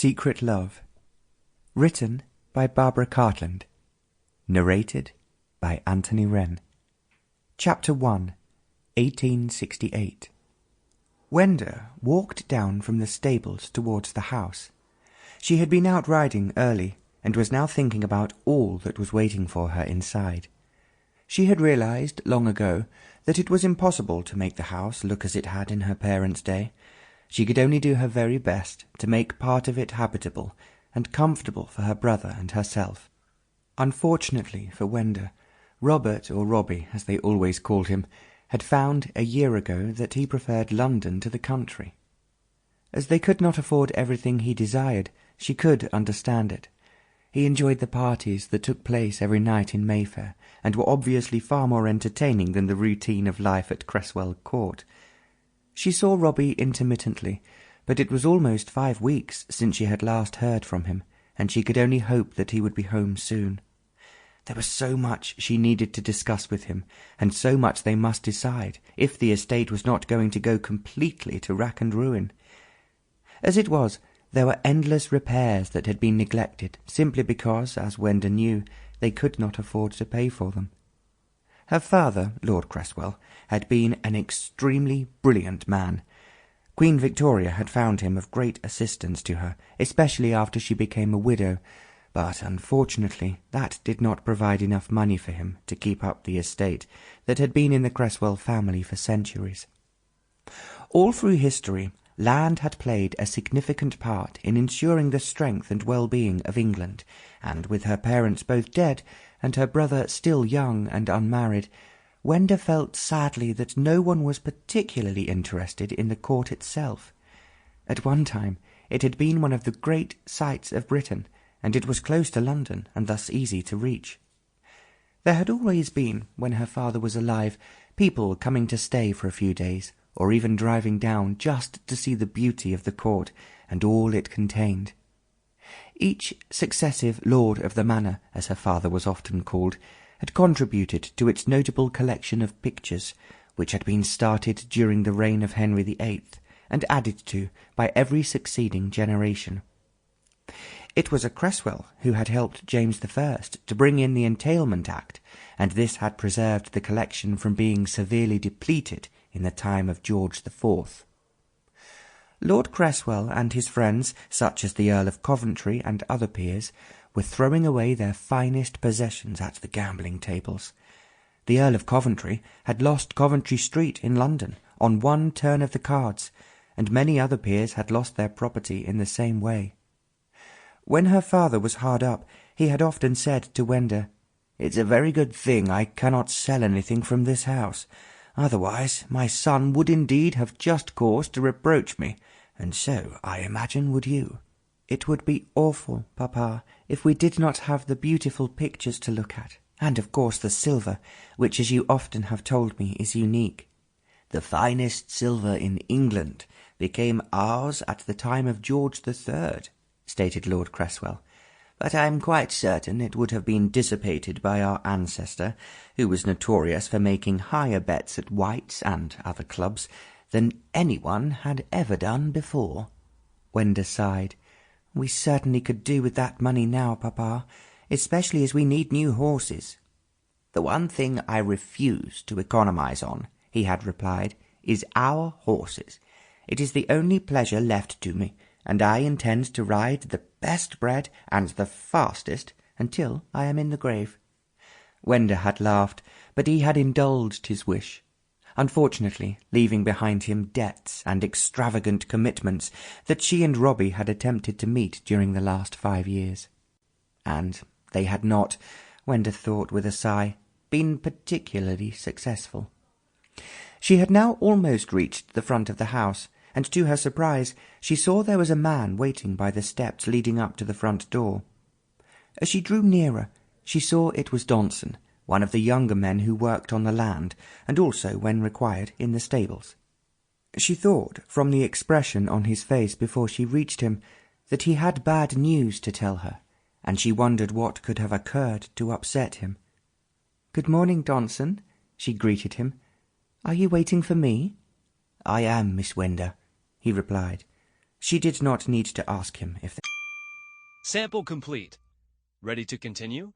Secret Love. Written by Barbara Cartland. Narrated by Anthony Wren. Chapter 1, 1868. Wenda walked down from the stables towards the house. She had been out riding early, and was now thinking about all that was waiting for her inside. She had realized long ago that it was impossible to make the house look as it had in her parents' day. She could only do her very best to make part of it habitable and comfortable for her brother and herself. Unfortunately for Wenda, Robert, or Robbie, as they always called him, had found a year ago that he preferred London to the country. As they could not afford everything he desired, she could understand it. He enjoyed the parties that took place every night in Mayfair, and were obviously far more entertaining than the routine of life at Creswell Court. She saw Robbie intermittently, but it was almost 5 weeks since she had last heard from him, and she could only hope that he would be home soon. There was so much she needed to discuss with him, and so much they must decide, if the estate was not going to go completely to rack and ruin. As it was, there were endless repairs that had been neglected, simply because, as Wenda knew, they could not afford to pay for them. Her father, Lord Creswell, had been an extremely brilliant man. Queen Victoria had found him of great assistance to her, especially after she became a widow, but unfortunately that did not provide enough money for him to keep up the estate that had been in the Creswell family for centuries. All through history, land had played a significant part in ensuring the strength and well-being of England, and with her parents both dead and her brother still young and unmarried, Wenda felt sadly that no one was particularly interested in the court itself. At one time it had been one of the great sights of Britain, and it was close to London and thus easy to reach. There had always been, when her father was alive, people coming to stay for a few days, or even driving down just to see the beauty of the court and all it contained. Each successive lord of the manor, as her father was often called, had contributed to its notable collection of pictures, which had been started during the reign of Henry VIII, and added to by every succeeding generation. It was a Creswell who had helped James I to bring in the Entailment Act, and this had preserved the collection from being severely depleted in the time of George IV. Lord Creswell and his friends, such as the Earl of Coventry and other peers, were throwing away their finest possessions at the gambling tables. The Earl of Coventry had lost Coventry Street in London on one turn of the cards, and many other peers had lost their property in the same way. When her father was hard up, he had often said to Wenda, "It's a very good thing I cannot sell anything from this house. Otherwise my son would indeed have just cause to reproach me, and so, I imagine, would you." "It would be awful, Papa, if we did not have the beautiful pictures to look at, and of course the silver, which, as you often have told me, is unique." "The finest silver in England became ours at the time of George III, stated Lord Creswell, "but I am quite certain it would have been dissipated by our ancestor, who was notorious for making higher bets at White's and other clubs than anyone had ever done before." Wenda sighed. "We certainly could do with that money now, Papa, especially as we need new horses." "The one thing I refuse to economize on," he had replied, "is our horses. It is the only pleasure left to me, and I intend to ride the best bred and the fastest until I am in the grave." Wenda had laughed, but he had indulged his wish, unfortunately leaving behind him debts and extravagant commitments that she and Robbie had attempted to meet during the last 5 years. And they had not, Wenda thought with a sigh, been particularly successful. She had now almost reached the front of the house, and to her surprise she saw there was a man waiting by the steps leading up to the front door. As she drew nearer, she saw it was Donson, one of the younger men who worked on the land, and also, when required, in the stables. She thought, from the expression on his face before she reached him, that he had bad news to tell her, and she wondered what could have occurred to upset him. "Good morning, Donson," she greeted him. "Are you waiting for me?" "I am, Miss Wenda," he replied. She did not need to ask him if Sample complete. Ready to continue?